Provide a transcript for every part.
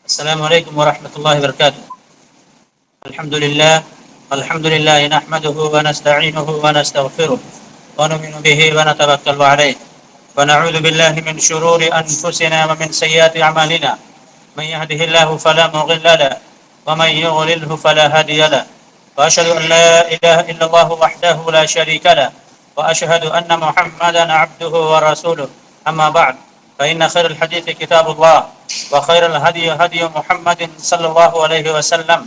السلام عليكم ورحمة الله وبركاته. الحمد لله نحمده ونستعينه ونستغفره ونؤمن به ونتوكل عليه ونعوذ بالله من شرور أنفسنا ومن سيئات أعمالنا. من يهده الله فلا مضل له ومن يضلله فلا هادي له، وأشهد أن لا إله إلا الله وحده لا شريك له، وأشهد أن محمدا عبده ورسوله. أما بعد، فإن خير الحديث كتاب الله، وخير الهدي هدي محمد صلى الله عليه وسلم،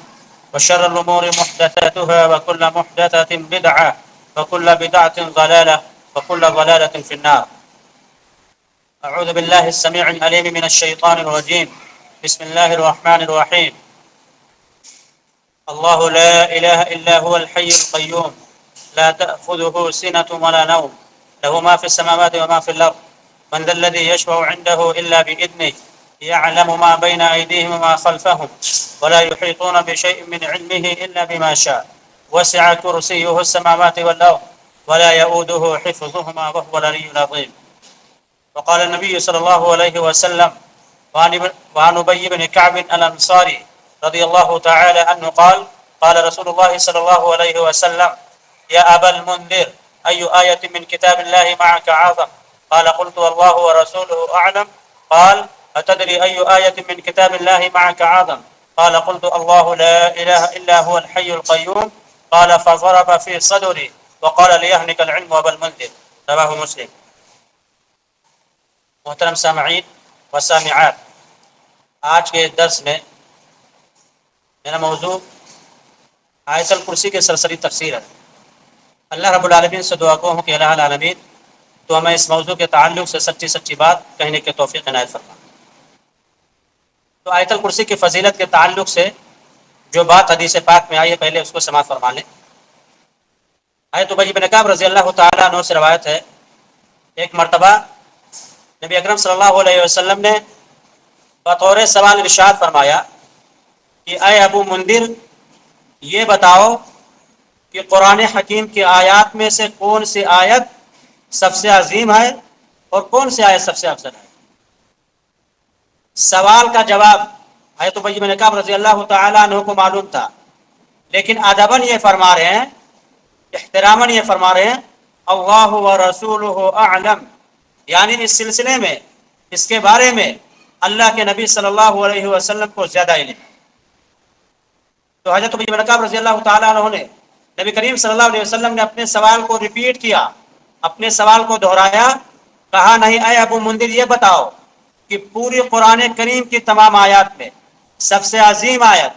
وشر الأمور محدثاتها، وكل محدثة بدعة، وكل بدعة ضلالة، وكل ضلالة في النار. أعوذ بالله السميع العليم من الشيطان الرجيم. بسم الله الرحمن الرحيم. الله لا إله إلا هو الحي القيوم، لا تأخذه سنة ولا نوم، له ما في السماوات وما في الأرض، من ذا الذي يشفع عنده إلا بإذنه، يعلم ما بين أيديهم وما خلفهم، ولا يحيطون بشيء من علمه إلا بما شاء، وسع كرسيه السماوات والأرض، ولا يؤوده حفظهما وهو العلي العظيم. وقال النبي صلى الله عليه وسلم وعن أبي بن كعب الأنصاري رضي الله تعالى عنه قال: قال رسول الله صلى الله عليه وسلم: يا أبا المنذر، أي آية من كتاب الله معك أعظم؟ قال: قلت: والله ورسوله أعلم. قال: أتدري أي آية من كتاب الله معك أعظم؟ قال: قلت: الله لا إله إلا هو الحي القيوم. قال: فضرب في صدري وقال: ليهنك العلم أبا المنذر. رواه مسلم. محترم سامعین و سامعات، آج کے درس میں میرا موضوع آیت الکرسی کے سرسری تفسیر ہے۔ اللہ رب العالمین سے دعا گو ہوں کہ الہ العالمین تو ہمیں اس موضوع کے تعلق سے سچی بات کہنے کے توفیق عنایت فرما۔ تو آیت الکرسی کی فضیلت کے تعلق سے جو بات حدیث پاک میں آئی ہے، پہلے اس کو سماعت فرما لیں۔ حضرت ابی بن کعب رضی اللہ تعالیٰ عنہ سے روایت ہے، ایک مرتبہ نبی اکرم صلی اللہ علیہ وسلم نے بطور سوال ارشاد فرمایا کہ اے ابو منذر، یہ بتاؤ کہ قرآن حکیم کی آیات میں سے کون سی آیت سب سے عظیم ہے اور کون سی آیت سب سے افضل ہے؟ سوال کا جواب حضرت ابی بن کعب رضی اللہ تعالیٰ عنہ کو معلوم تھا، لیکن ادباً یہ فرما رہے ہیں، احتراماً یہ فرما رہے ہیں اللہ ورسولہ اعلم، یعنی اس سلسلے میں، اس کے بارے میں اللہ کے نبی صلی اللہ علیہ وسلم کو زیادہ علم ہے۔ تو حضرت ابی بن کعب رضی اللہ تعالیٰ عنہ نے نبی کریم صلی اللہ علیہ وسلم نے اپنے سوال کو ریپیٹ کیا، اپنے سوال کو دہرایا، کہا نہیں اے ابو منذر، یہ بتاؤ کہ پوری قرآن کریم کی تمام آیات میں سب سے عظیم آیت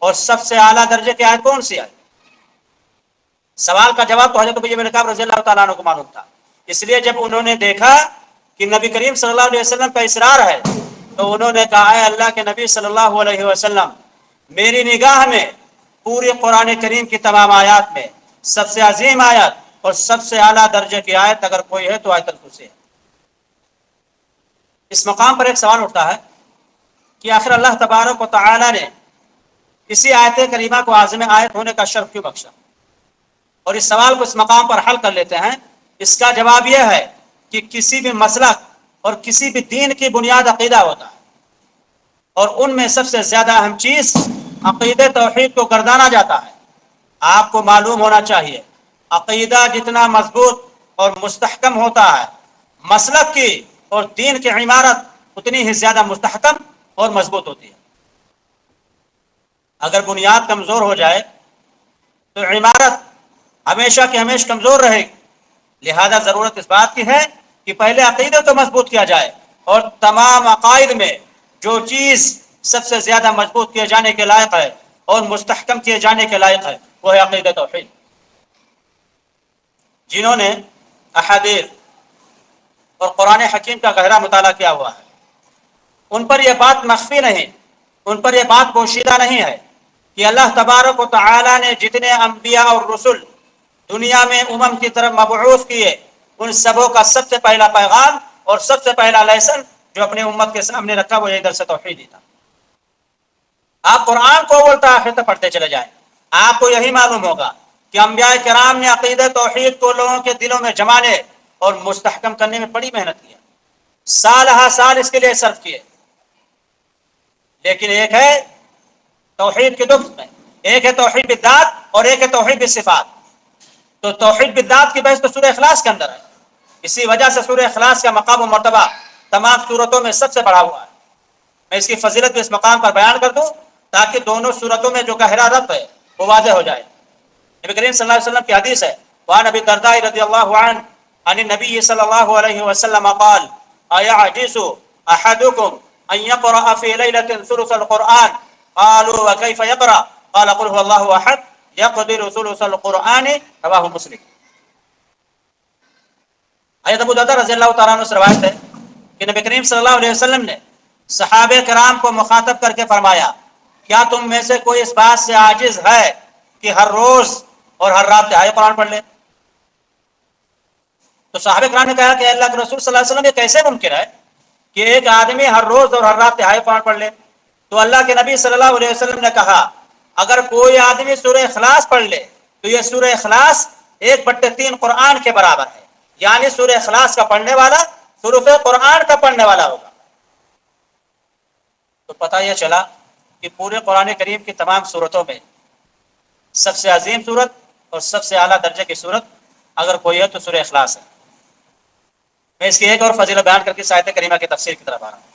اور سب سے اعلیٰ درجے کی آیت کون سی ہے؟ سوال کا جواب تو حضرت ابی بن کعب رضی اللہ تعالیٰ عنہ کو معلوم تھا، اس لیے جب انہوں نے دیکھا کہ نبی کریم صلی اللہ علیہ وسلم کا اصرار ہے تو انہوں نے کہا اے اللہ کے نبی صلی اللہ علیہ وسلم، میری نگاہ میں پوری قرآن کریم کی تمام آیات میں سب سے عظیم آیت اور سب سے اعلیٰ درجے کی آیت اگر کوئی ہے تو آیت الکرسی ہے۔ اس مقام پر ایک سوال اٹھتا ہے کہ آخر اللہ تبارک و تعالی نے اسی آیت کریمہ کو اعظم آیت ہونے کا شرف کیوں بخشا؟ اور اس سوال کو اس مقام پر حل کر لیتے ہیں۔ اس کا جواب یہ ہے کہ کسی بھی مسلک اور کسی بھی دین کی بنیاد عقیدہ ہوتا ہے، اور ان میں سب سے زیادہ اہم چیز عقیدہ توحید کو گردانا جاتا ہے۔ آپ کو معلوم ہونا چاہیے، عقیدہ جتنا مضبوط اور مستحکم ہوتا ہے، مسلک کی اور دین کی عمارت اتنی ہی زیادہ مستحکم اور مضبوط ہوتی ہے۔ اگر بنیاد کمزور ہو جائے تو عمارت ہمیشہ کی ہمیشہ کمزور رہے گی۔ لہذا ضرورت اس بات کی ہے کہ پہلے عقیدے کو مضبوط کیا جائے، اور تمام عقائد میں جو چیز سب سے زیادہ مضبوط کیے جانے کے لائق ہے اور مستحکم کیے جانے کے لائق ہے وہ ہے عقیدہ توحید۔ جنہوں نے احادیث اور قرآن حکیم کا گہرا مطالعہ کیا ہوا ہے، ان پر یہ بات مخفی نہیں، ان پر یہ بات پوشیدہ نہیں ہے کہ اللہ تبارک و تعالی نے جتنے انبیاء اور رسل دنیا میں کی طرف مبعوث کیے، ان سبوں کا سب سے پہلا پیغام اور سب سے پہلا لیسن جو اپنے امت کے سامنے رکھا وہ یہ درس توحید ہی تھا۔ آپ قرآن کو اول آخر تک پڑھتے چلے جائیں، آپ کو یہی معلوم ہوگا کہ انبیاء کرام نے عقیدہ توحید کو لوگوں کے دلوں میں جمانے اور مستحکم کرنے میں بڑی محنت کی، سال ہا سال اس کے لیے صرف کیے، لیکن ایک ہے توحید کے دو قسمیں، ایک ہے توحید بالذات اور ایک ہے توحید بالصفات۔ تو توحید بالذات کی بحث تو سورہ اخلاص کے اندر ہے، اسی وجہ سے سورہ اخلاص کا مقام و مرتبہ تمام صورتوں میں سب سے بڑا ہوا ہے۔ میں اس کی فضیلت بھی اس مقام پر بیان کر دوں تاکہ دونوں صورتوں میں جو گہرا ربط ہے وہ واضح ہو جائے۔ نبی کریم صلی اللہ علیہ وسلم کی حدیث ہے، وعن ابی الدرداء رضی اللہ عنہ عن النبی صلی اللہ علیہ وسلم قال ایعجز احدکم ان يقرأ في ليلة ثلث القرآن قالوا وكيف يقرأ قال قل هو الله احد يقدر ثلث القرآن رواه مسلم۔ حضرت ابو درداء رضی اللہ تعالیٰ عنہ سے روایت ہے کہ نبی کریم صلی اللہ علیہ وسلم نے صحابہ کرام کو مخاطب کر کے فرمایا، کیا تم میں سے کوئی اس بات سے عاجز ہے کہ ہر روز اور ہر رات تہائی قرآن پڑھ لے؟ تو صحابہ کرام نے کہا کہ اللہ کے رسول صلی اللہ علیہ وسلم یہ کیسے ممکن ہے کہ ایک آدمی ہر روز اور ہر رات تہائی قرآن پڑھ لے؟ تو اللہ کے نبی صلی اللہ علیہ وسلم نے کہا، اگر کوئی آدمی سورہ اخلاص پڑھ لے تو یہ سورہ اخلاص 1/3 قرآن کے برابر ہے، یعنی سورہ اخلاص کا پڑھنے والا ثلث قرآن کا پڑھنے والا ہوگا۔ تو پتہ یہ چلا کہ پورے قرآن کریم کی تمام صورتوں میں سب سے عظیم صورت اور سب سے اعلیٰ درجے کی صورت اگر کوئی ہے تو سورہ اخلاص ہے۔ میں اس کی ایک اور فضیلت بیان کر کے آیت کریمہ کی تفسیر کی طرف آ رہا ہوں۔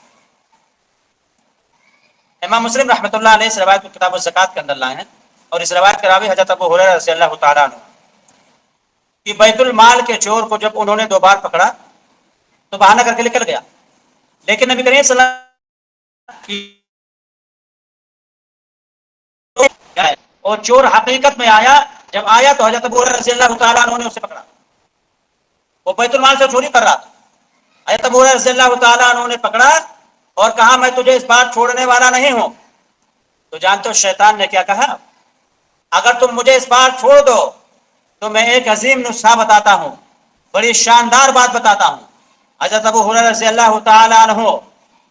امام مسلم رحمۃ اللہ علیہ اس روایت کو کتاب الزکوٰۃ کے اندر لائے ہیں، اور اس روایت کے راوی حضرت ابو ہریرہ رضی اللہ تعالیٰ عنہ کہ بیت المال کے چور کو جب انہوں نے 2 بار پکڑا تو بہانہ کر کے نکل گیا، لیکن نبی کریم صلی اللہ علیہ وسلم اور چور حقیقت میں آیا، جب آیا تو حضرت ابو ہریرہ رضی اللہ تعالیٰ عنہ نے اسے پکڑا، وہ بیت المال سے چوری کر رہا تھا۔ حضرت ابو ہریرہ رضی اللہ تعالیٰ عنہ نے پکڑا اور کہا، میں تجھے اس بات چھوڑنے والا نہیں ہوں۔ تو جانتے ہو شیطان نے کیا کہا، اگر تم مجھے اس بار چھوڑ دو تو میں ایک عظیم نسخہ بتاتا ہوں، بڑی شاندار بات بتاتا ہوں۔ حضرت ابو ہریرہ رضی اللہ تعالیٰ عنہ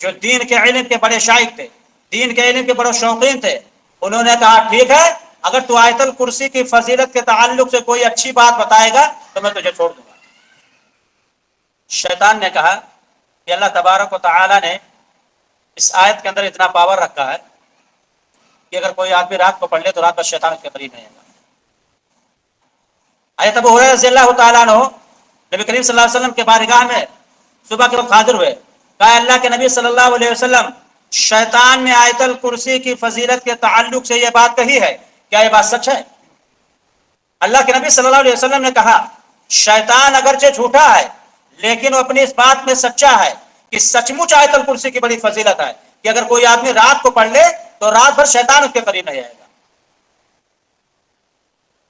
جو دین کے علم کے بڑے شائق تھے، دین کے علم کے بڑے شوقین تھے، انہوں نے کہا ٹھیک ہے، اگر تو آیت الکرسی کی فضیلت کے تعلق سے کوئی اچھی بات بتائے گا تو میں تجھے چھوڑ دوں گا۔ شیطان نے کہا کہ اللہ تبارک و تعالیٰ نے اس آیت کے اندر اتنا پاور رکھا ہے کہ اگر کوئی آدمی رات کو پڑھ لے تو رات بھر شیطان اس کے قریب نہیں آئے گا۔ حضرت ابو ہریرہ رضی اللہ تعالیٰ عنہ نبی کریم صلی اللہ علیہ وسلم کے بارگاہ میں صبح کے وقت حاضر ہوئے، کہا اللہ کے نبی صلی اللہ علیہ وسلم، شیطان نے آیت الکرسی کی فضیلت کے تعلق سے یہ بات کہی ہے، کیا یہ بات سچ ہے؟ اللہ کے نبی صلی اللہ علیہ وسلم نے کہا، شیطان اگرچہ جھوٹا ہے لیکن وہ اپنی اس بات میں سچا ہے کہ سچ مچ آیت الکرسی کی بڑی فضیلت ہے کہ اگر کوئی آدمی رات کو پڑھ لے تو رات بھر شیطان اس کے قریب نہیں آئے گا۔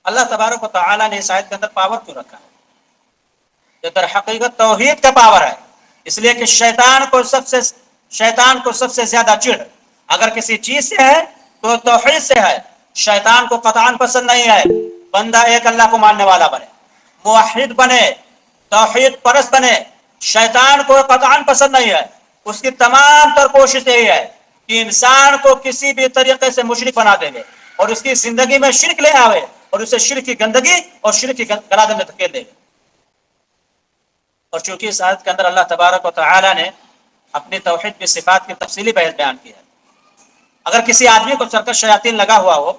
اللہ تبارک و تعالیٰ نے اس آیت کے اندر پاور کیوں رکھا ہے؟ یہ در حقیقت توحید کا پاور ہے، اس لیے کہ شیطان کو سب سے زیادہ چڑ اگر کسی چیز سے ہے تو توحید سے ہے۔ شیطان کو قطعاً پسند نہیں ہے بندہ ایک اللہ کو ماننے والا بنے، موحد بنے، توحید پرست بنے۔ شیطان کو قطعاً پسند نہیں ہے، اس کی تمام تر کوشش یہی ہے کہ انسان کو کسی بھی طریقے سے مشرک بنا دے گے اور اس کی زندگی میں شرک لے آوے اور اسے شرک کی گندگی اور شرک کی گلادن میں دھکیل دے گے۔ اور چونکہ اس آیت کے اندر اللہ تبارک و تعالی نے اپنی توحید کی صفات کی تفصیلی بحث بیان کی ہے، اگر کسی آدمی کو سرکش شیاطین لگا ہوا ہو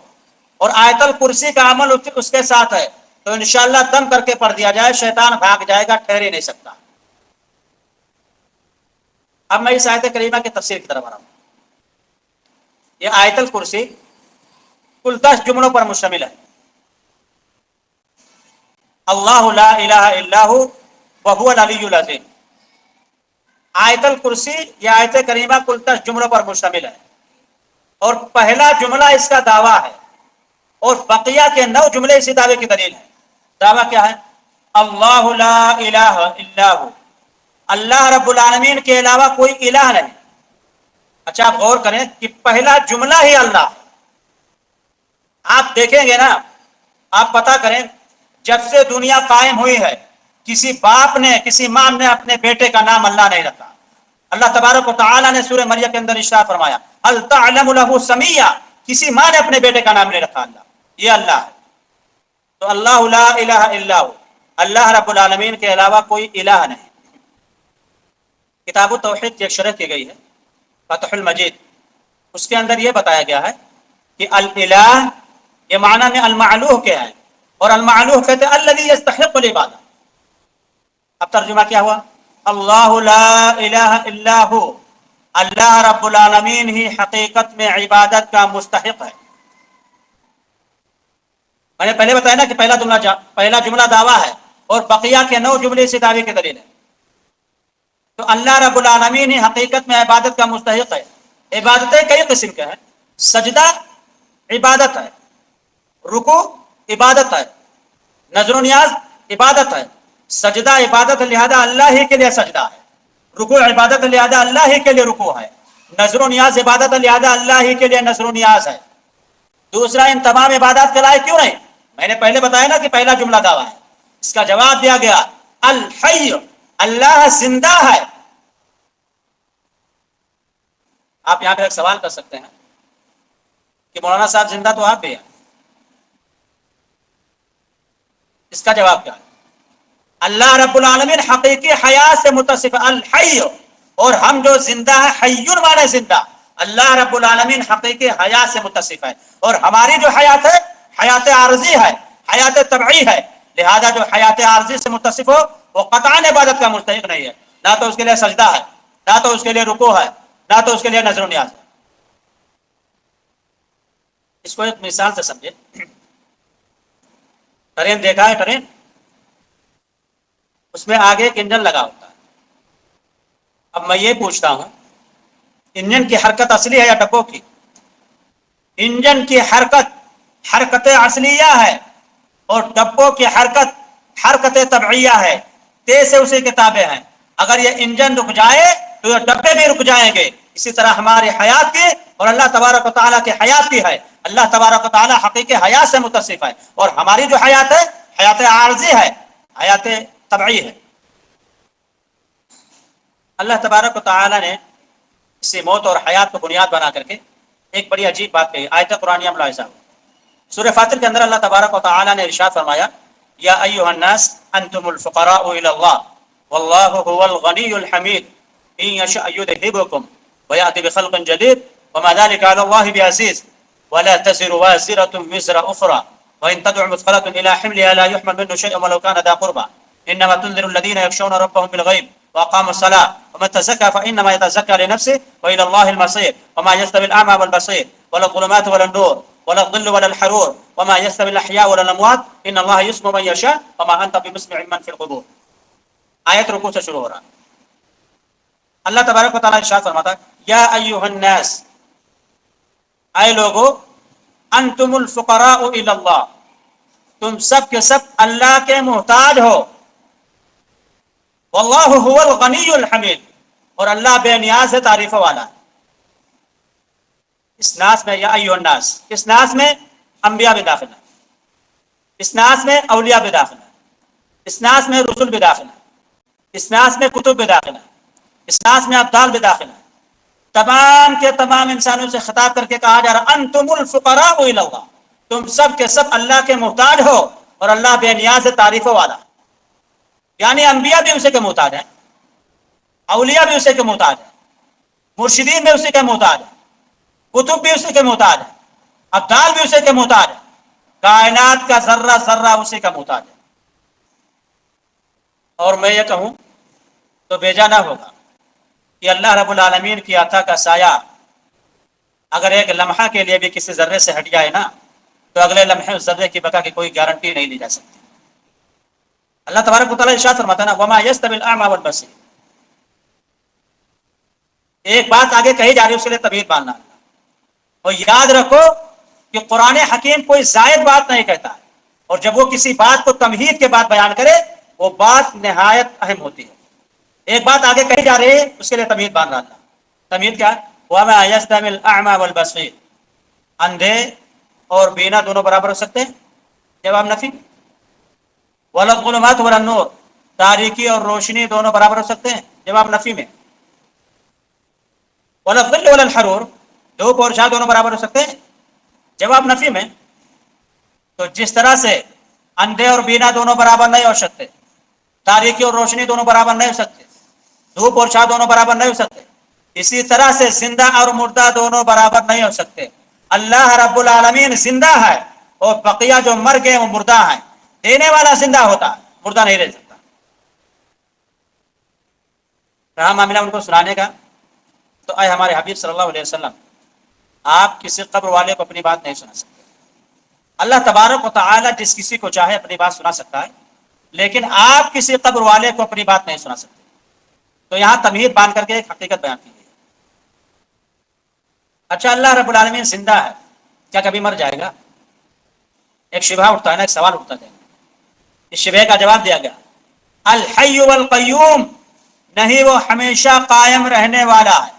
اور آیت الکرسی کا عمل اس کے ساتھ ہے تو انشاءاللہ دم کر کے پڑھ دیا جائے، شیطان بھاگ جائے گا، ٹھہر ہی نہیں سکتا۔ اب میں اس آیت کریمہ کی تفسیر کی طرف آ رہا ہوں۔ یہ آیت الکرسی کل 10 جملوں پر مشتمل ہے۔ اللہ لا الہ الا ہو وہو العلی العظیم۔ آیت الکرسی یہ آیت کریمہ کل 10 جملوں پر مشتمل ہے، اور پہلا جملہ اس کا دعویٰ ہے اور بقیہ کے 9 جملے اسی دعوے کی دلیل ہے۔ دعویٰ کیا ہے؟ اللہ لا الہ الا ہو، اللہ رب العالمین کے علاوہ کوئی الہ نہیں۔ اچھا آپ غور کریں کہ پہلا جملہ ہی اللہ ہے۔ آپ دیکھیں گے نا، آپ پتہ کریں، جب سے دنیا قائم ہوئی ہے کسی باپ نے، کسی ماں نے اپنے بیٹے کا نام اللہ نہیں رکھا۔ اللہ تبارک و تعالی نے سورہ مریم کے اندر ارشاد فرمایا، هل تعلم له سمیہ، کسی ماں نے اپنے بیٹے کا نام نہیں رکھا اللہ، یہ اللہ ہے۔ تو اللہ لا الہ الا ہو، اللہ رب العالمین کے علاوہ کوئی الہ نہیں۔ کتاب التوحید کی ایک شرح کی گئی ہے، فتح المجید اس کے اندر یہ بتایا گیا ہے کہ الالہ یہ معنی میں المعلوہ کیا ہے، اور المعلوہ کہتے ہیں الذی یستحق العبادہ. اب ترجمہ کیا ہوا؟ اللہ لا الہ الا ہو، اللہ رب العالمین ہی حقیقت میں عبادت کا مستحق ہے. میں نے پہلے بتایا نا کہ پہلا جملہ دعویٰ ہے اور بقیہ کے 9 جملے سے دعوے کے دلیل ہے. تو اللہ رب العالمین ہی حقیقت میں عبادت کا مستحق ہے. عبادتیں کئی قسم کے ہیں. سجدہ عبادت ہے، رکوع عبادت ہے، نظر و نیاز عبادت ہے. سجدہ عبادت لہذا اللہ ہی کے لیے سجدہ ہے، رکوع عبادت لہذا اللہ ہی کے لیے رکوع ہے، نظر و نیاز عبادت لہذا اللہ ہی کے لیے نظر و نیاز ہے. دوسرا، ان تمام عبادات کے لائق کیوں نہیں؟ میں نے پہلے بتایا نا کہ پہلا جملہ دعویٰ ہے. اس کا جواب دیا گیا الحی، اللہ زندہ ہے. آپ یہاں پہ ایک سوال کر سکتے ہیں کہ مولانا صاحب زندہ تو آپ بھی ہیں، اس کا جواب کیا ہے؟ اللہ رب العالمین حقیقی حیات سے متصف الحی، اور ہم جو زندہ ہے حی معنی زندہ. اللہ رب العالمین حقیقی حیات سے متصف ہے، اور ہماری جو حیات ہے حیات عارضی ہے، حیات طبعی ہے. لہذا جو حیات عارضی سے متصف ہو وہ قطعاً عبادت کا مستحق نہیں ہے. نہ تو اس کے لیے سجدہ ہے، نہ تو اس کے لیے رکوع ہے، نہ تو اس کے لیے نظر و نیاز ہے. اس کو ایک مثال سے سمجھے. ٹرین دیکھا ہے؟ ٹرین اس میں آگے ایک انجن لگا ہوتا ہے. اب میں یہ پوچھتا ہوں انجن کی حرکت اصلی ہے یا ڈبوں کی؟ انجن کی حرکت اصلیہ ہے، اور ڈبوں کی حرکت طبعیہ ہے. تیز سے اسی کے تابع ہیں. اگر یہ انجن رک جائے تو یہ ڈبے بھی رک جائیں گے. اسی طرح ہماری حیات کی اور اللہ تبارک و تعالیٰ کی حیات کی ہے. اللہ تبارک و تعالیٰ حقیقی حیات سے متصف ہے، اور ہماری جو حیات ہے حیات عارضی ہے، حیات طبعی ہے. اللہ تبارک و تعالیٰ نے اسی موت اور حیات کو بنیاد بنا کر کے ایک بڑی عجیب بات کہی. آیت قرآنیہ ملاحظہ ہو. سورہ فاطر کے اندر اللہ تبارک و تعالیٰ نے ارشاد فرمایا یا ایھا الناس انتم الفقراء الی اللہ واللہ هو الغنی الحمید ان یشأ یذھبکم ویأتی بخلق جدید وما ذلک علی اللہ بعزیز ولا تزر وازرة وزر اخرى وان تدع مثقلة الى حملها لا يحمل منه شيء ولو كان ذا قربى انما تنذر الذين يخشون ربهم بالغیب واقاموا الصلاة ومن تزكى فانما يتزكى لنفسه والى الله المصير وما يستوي الاعمى والبصير ولا الظلمات ولا النور ولا الظل ولا الحرور وما يستوي الاحياء ولا الاموات ان الله يسمع من يشاء وما انت بمسمع من في القبور. آیت رکوع سے شروع ہو رہا. اللہ تبارک و تعالیٰ ارشاد فرماتا یا ایھا الناس، اے لوگو، انتم الفقراء الی اللہ، تم سب کے سب اللہ کے محتاج ہو. واللہ هو الغنی الحمید، اور اللہ بے نیاز ہے، تعریف والا. اس ناس میں یا ایھا الناس، اس ناس میں انبیاء بھی داخل ہیں، اس ناس میں اولیاء بھی داخل ہیں، اس ناس میں رسول بھی داخل ہیں، اس ناس میں کتب بھی داخل ہیں، اس ناس میں ابدال بھی داخل ہیں. تمام کے تمام انسانوں سے خطاب کر کے کہا جا رہا انتم الفقراء الی اللہ، تم سب کے سب اللہ کے محتاج ہو، اور اللہ بے نیاز ہے، تعریف والا. یعنی انبیاء بھی اسے کے محتاج ہیں، اولیاء بھی اسے کے محتاج ہیں، مرشدین بھی اسے کے محتاج ہیں، کتب بھی اسی کے محتاج ہے، ابدال بھی اسی کے محتاج ہے، کائنات کا ذرہ ذرہ اسی کا محتاج ہے. اور میں یہ کہوں تو بیجا نہ ہوگا کہ اللہ رب العالمین کی عطا کا سایہ اگر ایک لمحہ کے لیے بھی کسی ذرے سے ہٹ جائے نا تو اگلے لمحے اس ذرے کی بقا کی کوئی گارنٹی نہیں لی جا سکتی. اللہ تبارک و تعالیٰ ارشاد فرماتا ہے نا وما یستوی الاعمی والبصیر. ایک بات آگے کہی جا رہی ہے، اس کے لیے تمہید باندھنا. اور یاد رکھو کہ قرآن حکیم کوئی زائد بات نہیں کہتا ہے، اور جب وہ کسی بات کو تمہید کے بعد بیان کرے وہ بات نہایت اہم ہوتی ہے. ایک بات آگے کہی جا رہی ہے، اس کے لیے تمہید باندھ رہا. تمہید کیا؟ وما یستوی الاعمی والبصیر، اندھے اور بینا دونوں برابر ہو سکتے ہیں؟ جواب نفی. ولا الظلمات ولا النور، تاریکی اور روشنی دونوں برابر ہو سکتے ہیں؟ جواب نفی میں. ولا الظل ولا الحرور، دھوپ اور چھاں دونوں برابر ہو سکتے ہیں؟ جواب نفی میں. تو جس طرح سے اندھے اور بینا دونوں برابر نہیں ہو سکتے، تاریکی اور روشنی دونوں برابر نہیں ہو سکتے، دھوپ اور چھاں دونوں برابر نہیں ہو سکتے، اسی طرح سے زندہ اور مردہ دونوں برابر نہیں ہو سکتے. اللہ رب العالمین زندہ ہے اور بقیہ جو مر گئے وہ مردہ ہیں. دینے والا زندہ ہوتا ہے، مردہ نہیں رہ سکتا. رہا معاملہ ان کو سنانے کا، تو اے ہمارے حبیب صلی اللہ علیہ وسلم، آپ کسی قبر والے کو اپنی بات نہیں سنا سکتے. اللہ تبارک و تعالی جس کسی کو چاہے اپنی بات سنا سکتا ہے، لیکن آپ کسی قبر والے کو اپنی بات نہیں سنا سکتے. تو یہاں تمہید باندھ کر کے ایک حقیقت بیان کی گئی. اچھا، اللہ رب العالمین زندہ ہے، کیا کبھی مر جائے گا؟ ایک شبہ اٹھتا ہے نا، ایک سوال اٹھتا ہے. اس شبہ کا جواب دیا گیا الحی والقیوم، نہیں وہ ہمیشہ قائم رہنے والا ہے،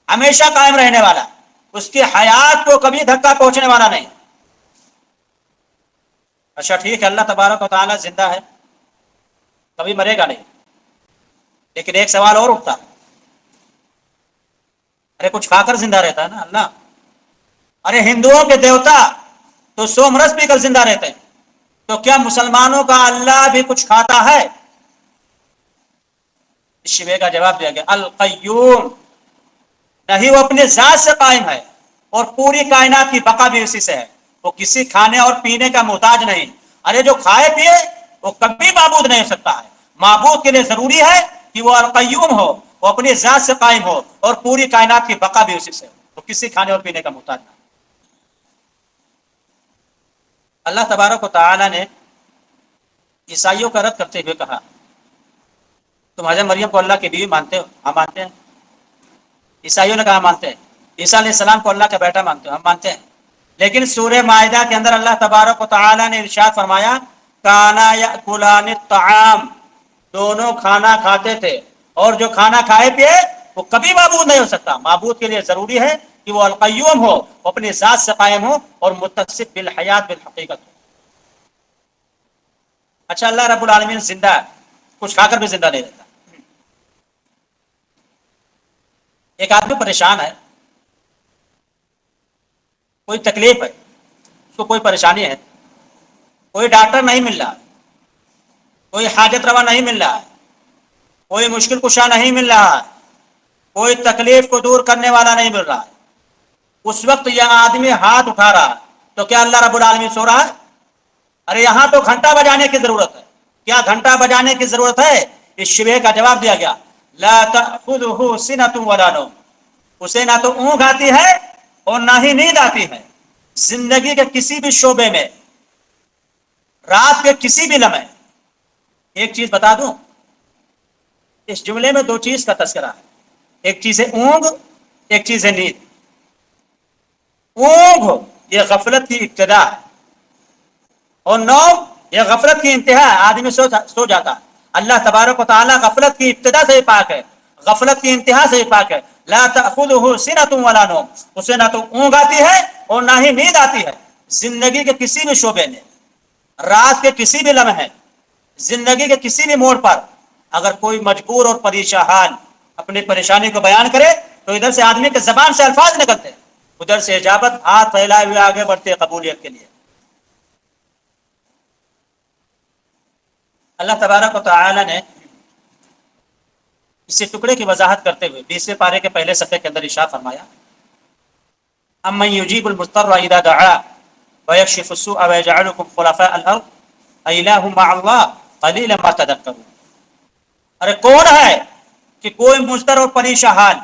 ہمیشہ قائم رہنے والا ہے، اس کی حیات کو کبھی دھکا پہنچنے والا نہیں. اچھا ٹھیک ہے، اللہ تبارک و تعالی زندہ ہے، کبھی مرے گا نہیں. لیکن ایک سوال اور اٹھتا ہے، ارے کچھ کھا کر زندہ رہتا ہے نا اللہ. ارے ہندوؤں کے دیوتا تو سوم رس پی کر زندہ رہتے ہیں، تو کیا مسلمانوں کا اللہ بھی کچھ کھاتا ہے؟ اس شبہ کا جواب دیا گیا القیوم، نہیں وہ اپنے ذات سے قائم ہے اور پوری کائنات کی بقا بھی اسی سے ہے. وہ کسی کھانے اور پینے کا محتاج نہیں. ارے جو کھائے پیے وہ کبھی معبود نہیں ہو سکتا ہے. معبود کے لیے ضروری ہے کہ وہ القیوم ہو، وہ اپنی ذات سے قائم ہو اور پوری کائنات کی بقا بھی اسی سے ہو. وہ کسی کھانے اور پینے کا محتاج نہیں. اللہ تبارک و تعالی نے عیسائیوں کا رد کرتے ہوئے کہا تم حضرت مریم کو اللہ کی بیوی مانتے ہو؟ ہم مانتے ہیں. عیسائیوں نے کہا مانتے ہیں. عیسیٰ علیہ السلام کو اللہ کا بیٹا مانتے ہو؟ ہم مانتے ہیں. لیکن سورہ مائدہ کے اندر اللہ تبارک و تعالی نے ارشاد فرمایا کانا یاکلان الطعام، دونوں کھانا کھاتے تھے، اور جو کھانا کھائے پیے وہ کبھی معبود نہیں ہو سکتا. معبود کے لیے ضروری ہے کہ وہ القیوم ہو، وہ اپنی ذات سے قائم ہو اور متصف بالحیات بالحقیقت ہو. اچھا، اللہ رب العالمین زندہ ہے، کچھ کھا کر بھی زندہ نہیں رہتا. ایک آدمی پریشان ہے، کوئی تکلیف ہے، اس کو کوئی پریشانی ہے، کوئی ڈاکٹر نہیں مل رہا، کوئی حاجت روا نہیں مل رہا ہے، کوئی مشکل کشا نہیں مل رہا ہے، کوئی تکلیف کو دور کرنے والا نہیں مل رہا ہے. اس وقت یہ آدمی ہاتھ اٹھا رہا ہے، تو کیا اللہ رب العالمین سو رہا ہے؟ ارے یہاں تو گھنٹہ بجانے کی ضرورت ہے. کیا گھنٹہ بجانے کی ضرورت ہے؟ اس شبہ کا جواب دیا گیا لا تأخذہ سنۃ ولا نوم، اسے نہ تو اونگ آتی ہے اور نہ ہی نیند آتی ہے. زندگی کے کسی بھی شعبے میں، رات کے کسی بھی لمحے. ایک چیز بتا دوں، اس جملے میں دو چیز کا تذکرہ ہے. ایک چیز ہے اونگ، ایک چیز ہے نیند. اونگ یہ غفلت کی ابتدا ہے، اور نوم یہ غفلت کی انتہا ہے. آدمی سو جاتا ہے. اللہ تبارک و تعالی غفلت کی ابتدا سے ہی پاک ہے، غفلت کی انتہا سے ہی پاک ہے. لا تأخذہ سنۃ ولا نوم، اسے نہ تو اونگ آتی ہے اور نہ ہی نیند آتی ہے. زندگی کے کسی بھی شعبے میں، رات کے کسی بھی لمحے، زندگی کے کسی بھی موڑ پر اگر کوئی مجبور اور پریشان اپنی پریشانی کو بیان کرے تو ادھر سے آدمی کے زبان سے الفاظ نکلتے ہیں، ادھر سے اجابت ہاتھ پھیلائے ہوئے آگے بڑھتے قبولیت کے لیے. اللہ تبارک و تعالی نے اسی ٹکڑے کی وضاحت کرتے ہوئے 20ویں پارے کے پہلے صفحے کے اندر ارشاد فرمایا امن یجیب المضطر اذا دعا ویکشف السوء ویجعلکم خلفاء الارض الہ مع اللہ قلیلا ما تذکرون. ارے کون ہے کہ کوئی مضطر اور پریشان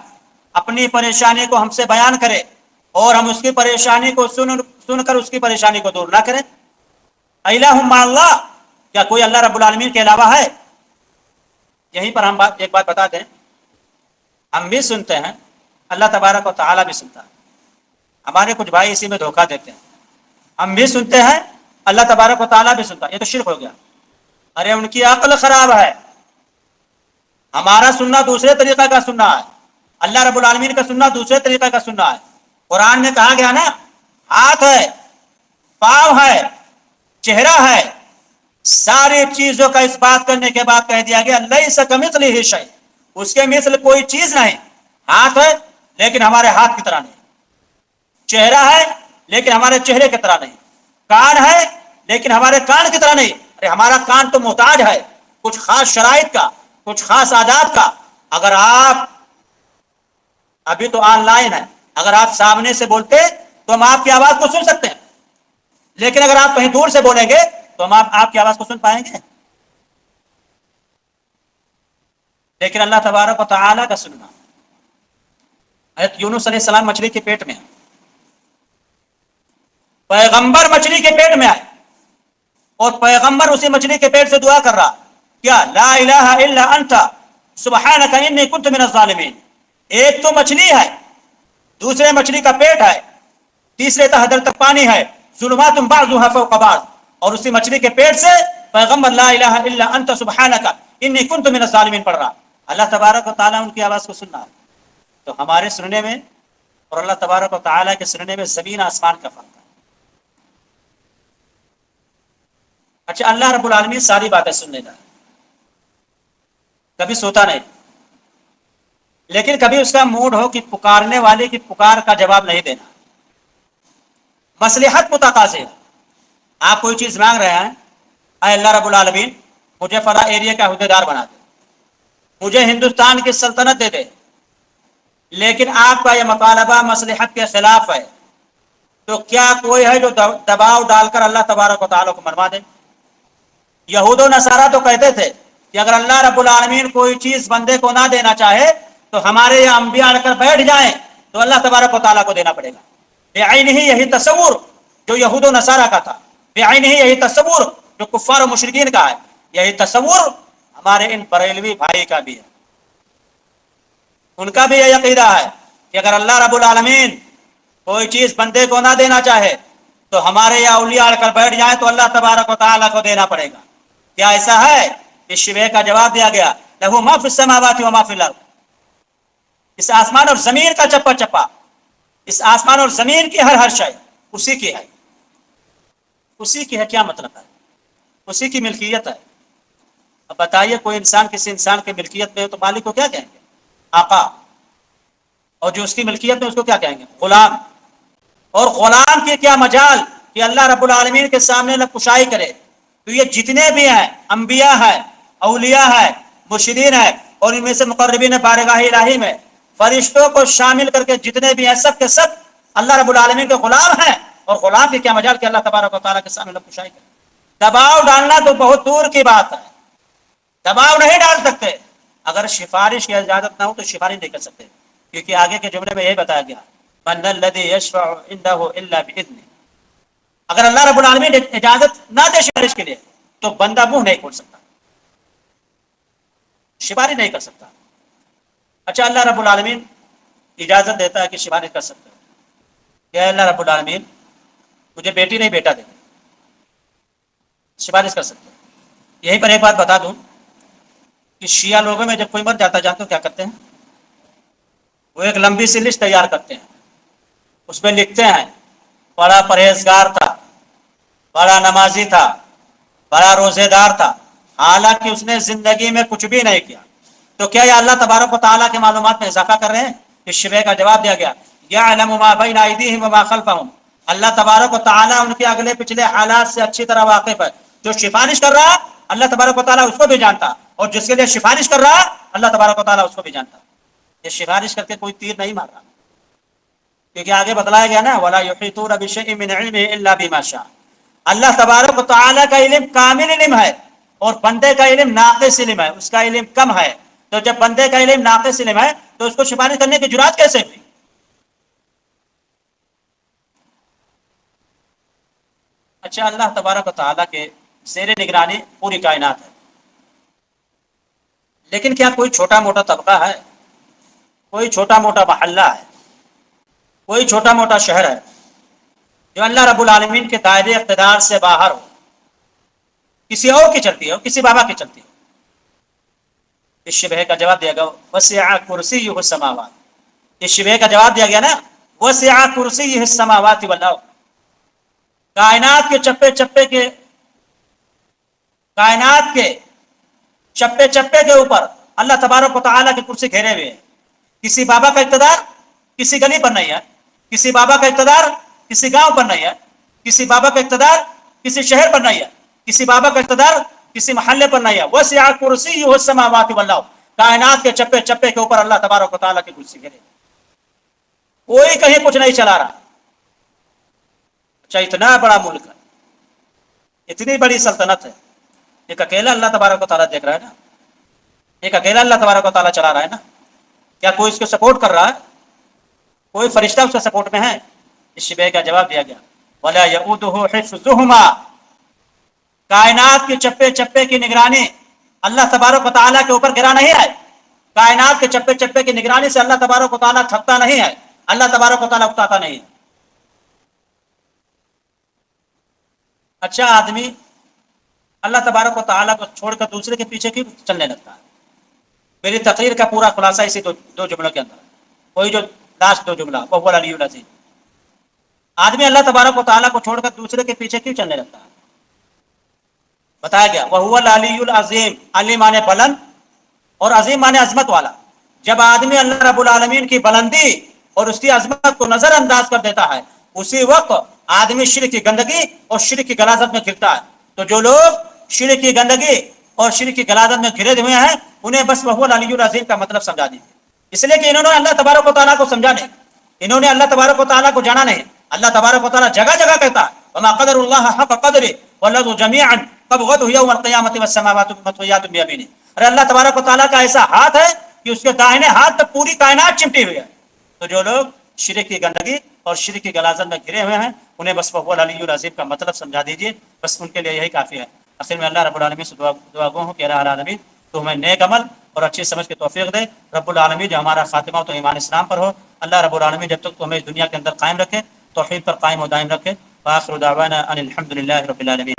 اپنی پریشانی کو ہم سے بیان کرے اور ہم اس کی پریشانی کو سن کر اس کی پریشانی کو دور نہ کریں. الہ مع اللہ، کیا کوئی اللہ رب العالمین کے علاوہ ہے؟ یہیں پر ہم ایک بات بتا دیں، ہم بھی سنتے ہیں، اللہ تبارک و تعالی بھی سنتا ہے. ہمارے کچھ بھائی اسی میں دھوکہ دیتے ہیں، ہم بھی سنتے ہیں، اللہ تبارک و تعالی بھی سنتا ہے. یہ تو شرک ہو گیا. ارے ان کی عقل خراب ہے، ہمارا سننا دوسرے طریقہ کا سننا ہے، اللہ رب العالمین کا سننا دوسرے طریقہ کا سننا ہے. قرآن میں کہا گیا نا، ہاتھ ہے، پاؤں ہے، چہرہ ہے، ساری چیزوں کا اس بات کرنے کے بعد کہہ دیا گیا لیس کمثلہ شیء، اس کے مثل کوئی چیز نہیں. ہاتھ ہے لیکن ہمارے ہاتھ کی طرح نہیں، چہرہ ہے لیکن ہمارے چہرے کی طرح نہیں، کان ہے لیکن ہمارے کان کی طرح نہیں. ارے ہمارا کان تو محتاج ہے کچھ خاص شرائط کا، کچھ خاص عادات کا. اگر آپ ابھی تو آن لائن ہے، اگر آپ سامنے سے بولتے تو ہم آپ کی آواز کو سن سکتے ہیں، لیکن اگر آپ کہیں دور سے بولیں گے تو ہم آپ کی آواز کو سن پائیں گے؟ لیکن اللہ تبارک و تعالیٰ کا سننا. حضرت یونس علیہ السلام مچھلی کے پیٹ میں، پیغمبر مچھلی کے پیٹ میں آئے اور پیغمبر اسی مچھلی کے پیٹ سے دعا کر رہا، کیا لا الہ الا انت سبحانک انی کنت من الظالمین. ایک تو مچھلی ہے، دوسرے مچھلی کا پیٹ ہے، تیسرے تہدر تک پانی ہے، ظلمات بعضها فوق بعض، اور اسی مچھلی کے پیٹ سے پیغمبر لا الہ الا انت سبحانک انی کنت من الظالمین پڑھ رہا. اللہ تبارک و تعالیٰ ان کی آواز کو سننا. تو ہمارے سننے میں اور اللہ تبارک و تعالیٰ کے سننے میں زمین آسمان کا فرق ہے. اچھا، اللہ رب العالمین ساری باتیں سن لیتا ہے، کبھی سوتا نہیں، لیکن کبھی اس کا موڈ ہو کہ پکارنے والے کی پکار کا جواب نہیں دینا، مصلحت متقاضی ہے. آپ کوئی چیز مانگ رہے ہیں، اے اللہ رب العالمین مجھے فلاں ایریا کا عہدیدار بنا دے، مجھے ہندوستان کی سلطنت دے دے، لیکن آپ کا یہ مطالبہ مصلحت کے خلاف ہے، تو کیا کوئی ہے جو دباؤ ڈال کر اللہ تبارک و تعالیٰ کو منوا دے؟ یہود و نصارہ تو کہتے تھے کہ اگر اللہ رب العالمین کوئی چیز بندے کو نہ دینا چاہے تو ہمارے یہ انبیاء آ کر بیٹھ جائیں تو اللہ تبارک و تعالیٰ کو دینا پڑے گا. بعین ہی یہی تصور جو یہود و نصارہ کا تھا، بعین ہی یہی تصور جو کفار و مشرکین کا ہے، یہی تصور ہمارے ان بریلوی بھائی کا بھی ہے. ان کا بھی یہ عقیدہ ہے کہ اگر اللہ رب العالمین کوئی چیز بندے کو نہ دینا چاہے تو ہمارے یہ اولیاء آ کر بیٹھ جائیں تو اللہ تبارک و تعالیٰ کو دینا پڑے گا. کیا ایسا ہے؟ اس شبہ کا جواب دیا گیا، لہو ما فی السماوات و ما فی الارض. اس آسمان اور زمین کا چپا چپا، اس آسمان اور زمین کی ہر شے اسی کی ہے. اسی کی ہے کیا مطلب ہے؟ اسی کی ملکیت ہے. اب بتائیے کوئی انسان کسی انسان کی ملکیت میں ہو تو مالک کو کیا کہیں گے؟ آقا. اور جو اس کی ملکیت میں اس کو کیا کہیں گے؟ غلام. اور غلام کی کیا مجال کہ اللہ رب العالمین کے سامنے نہ کشائی کرے. تو یہ جتنے بھی ہیں، انبیاء ہیں، اولیاء ہیں، مرشدین ہیں، اور ان میں سے مقربین بارگاہ الہی میں فرشتوں کو شامل کر کے جتنے بھی ہیں، سب کے سب اللہ رب العالمین کے غلام ہیں. اور غلام کی کیا مجال کہ اللہ تبارک و تعالیٰ کے سامنے نہ کشائی کرے. دباؤ ڈالنا تو بہت دور کی بات ہے، دباؤ نہیں ڈال سکتے. اگر سفارش کی اجازت نہ ہو تو سفارش نہیں کر سکتے، کیونکہ آگے کے جملے میں یہی بتایا گیا، من الذی یشفع عنده الا باذنہ. اگر اللہ رب العالمین اجازت نہ دے سفارش کے لیے تو بندہ منہ نہیں کھول سکتا، سفارش نہیں کر سکتا. اچھا، اللہ رب العالمین اجازت دیتا ہے کہ سفارش کر سکتے ہیں. کہ اللہ رب العالمین مجھے بیٹی نہیں بیٹا دے، سفارش کر سکتے ہیں. یہیں پر ایک بات بتا دوں کہ شیعہ لوگوں میں جب کوئی مر جاتا جانتے ہو کیا کرتے ہیں؟ وہ ایک لمبی سی لسٹ تیار کرتے ہیں، اس میں لکھتے ہیں بڑا پرہیزگار تھا، بڑا نمازی تھا، بڑا روزے دار تھا، حالانکہ اس نے زندگی میں کچھ بھی نہیں کیا. تو کیا یہ اللہ تبارک و تعالیٰ کے معلومات میں اضافہ کر رہے ہیں؟ اس شبہ کا جواب دیا گیا، یعلم ما بین ایدیہم وما خلفہم. اللہ تبارک و تعالیٰ ان کے اگلے پچھلے حالات سے اچھی طرح واقف ہے. جو سفارش کر رہا اللہ تبارک و تعالیٰ اس کو بھی جانتا، اور جس کے لیے سفارش کر رہا اللہ تبارک و تعالیٰ اس کو بھی جانتا. یہ سفارش کر کے کوئی تیر نہیں مار رہا، کیونکہ آگے بتلایا گیا نا، وَلَا يُحِيطُونَ بِشَيْءٍ مِّنْ عِلْمِهِ إِلَّا بِمَا شَاءَ. اللہ تبارک و تعالیٰ کا علم کامل علم ہے اور بندے کا علم ناقص علم ہے، اس کا علم کم ہے. تو جب بندے کا علم ناقص علم ہے تو اس کو سفارش کرنے کی جرات کیسے ہوئی؟ اچھا، اللہ تبارک و تعالیٰ کے زیر نگرانی پوری کائنات ہے، لیکن کیا کوئی چھوٹا موٹا طبقہ ہے، کوئی چھوٹا موٹا محلہ ہے، کوئی چھوٹا موٹا شہر ہے جو اللہ رب العالمین کے دائرے اقتدار سے باہر ہو، کسی اور کی چلتی ہو، کسی بابا کی چلتی ہو؟ اس شبہ کا جواب دیا گیا، وسع کرسیہ السماوات. اس شبہ کا جواب دیا گیا نا، وسع کرسیہ السماوات والارض. کائنات کے چپے چپے کے، کائنات کے چپے چپے کے اوپر اللہ تبارک و تعالیٰ کی کرسی گھیرے ہوئے ہیں. کسی بابا کا اقتدار کسی گلی پر نہیں ہے، کسی بابا کا اقتدار کسی گاؤں پر نہیں ہے، کسی بابا کا اقتدار کسی شہر پر نہیں ہے، کسی بابا کا اقتدار کسی محلے پر نہیں ہے. وسع کرسیہ السماوات والارض. کائنات کے چپے چپے کے اوپر اللہ تبارک و تعالیٰ کی کرسی گھیرے. کوئی کہیں کچھ نہیں چلا رہا. اچھا اتنا بڑا ملک ہے, اتنی بڑی سلطنت ہے, ایک اکیلا اللہ تبارک و تعالیٰ دیکھ رہا ہے نا, ایک اکیلا اللہ تبارک و تعالیٰ چلا رہا ہے نا. کیا کوئی اس کو سپورٹ کر رہا ہے؟ کوئی فرشتہ اس کا سپورٹ میں ہے؟ اس شبہ کا جواب دیا گیا وَلَا يَئُودُهُ حِفْظُهُمَا. کائنات کے چپے چپے کی نگرانی اللہ تبارک و تعالیٰ کے اوپر گرا نہیں ہے. کائنات کے چپے چپے کی نگرانی سے اللہ تبارک و تعالیٰ تھکتا نہیں ہے, اللہ تبارک و تعالیٰ اکتاتا نہیں ہے. اچھا آدمی اللہ تبارک و تعالیٰ کو چھوڑ کر دوسرے کے پیچھے کیوں چلنے لگتا ہے؟ میری تقریر کا پورا خلاصہ اسی دو جملوں کے اندر ہے. وہی جو لاسٹ دو جملہ وَهُوَ الْعَلِيُّ الْعَظِيمُ. آدمی اللہ تبارک و تعالیٰ کو چھوڑ کر دوسرے کے پیچھے کیوں چلنے لگتا ہے؟ بتایا گیا وَهُوَ الْعَلِيُّ الْعَظِيمُ. علی مانے بلند اور عظیم مانے عظمت والا. جب آدمی اللہ رب العالمین کی بلندی اور اس کی عظمت کو نظر انداز کر دیتا ہے, اسی وقت آدمی شرک کی گندگی اور شرک کی غلاظت میں گرتا ہے. تو جو لوگ شرک کی گندگی اور شرک کی غلاظت میں گرے ہوئے ہیں, انہیں بس وَهُوَ الْعَلِيُّ الْعَظِيمُ کا مطلب سمجھا دیجیے. اس لیے کہ انہوں نے اللہ تبارک و تعالیٰ کو سمجھا نہیں, انہوں نے اللہ تبارک و تعالیٰ کو جانا نہیں. اللہ تبارک و تعالیٰ جگہ جگہ کہتا ہے وَمَا قَدَرُ اللَّهَ حَقَّ قَدْرِهِ وَالْأَرْضُ جَمِيعًا قَبْضَتُهُ يَوْمَ الْقِيَامَةِ وَالسَّمَاوَاتُ مَطْوِيَّاتٌ بِيَمِينِهِ. ارے اللہ تبارک و تعالیٰ کا ایسا ہاتھ ہے کہ اس کے داہنے ہاتھ تک پوری کائنات چمٹی ہوئی ہے. تو جو لوگ شرک کی گندگی اور شرک کی غلاظت میں گھرے ہوئے ہیں, انہیں بس وَهُوَ الْعَلِيُّ الْعَظِيمُ کا مطلب سمجھا دیجیے, بس ان کے لیے یہی کافی ہے. اصل میں اللہ رب العالمین سے دعا گو ہوں کہ الہ العالمین تو ہمیں نیک عمل اور اچھی سمجھ کے توفیق دے. رب العالمین جو ہمارا خاتمہ تو ایمان اسلام پر ہو. اللہ رب العالمین جب تک تو ہمیں اس دنیا کے اندر قائم رکھے, توحید پر قائم و دائم رکھے. وآخر دعوانا ان الحمد للہ رب العالمین.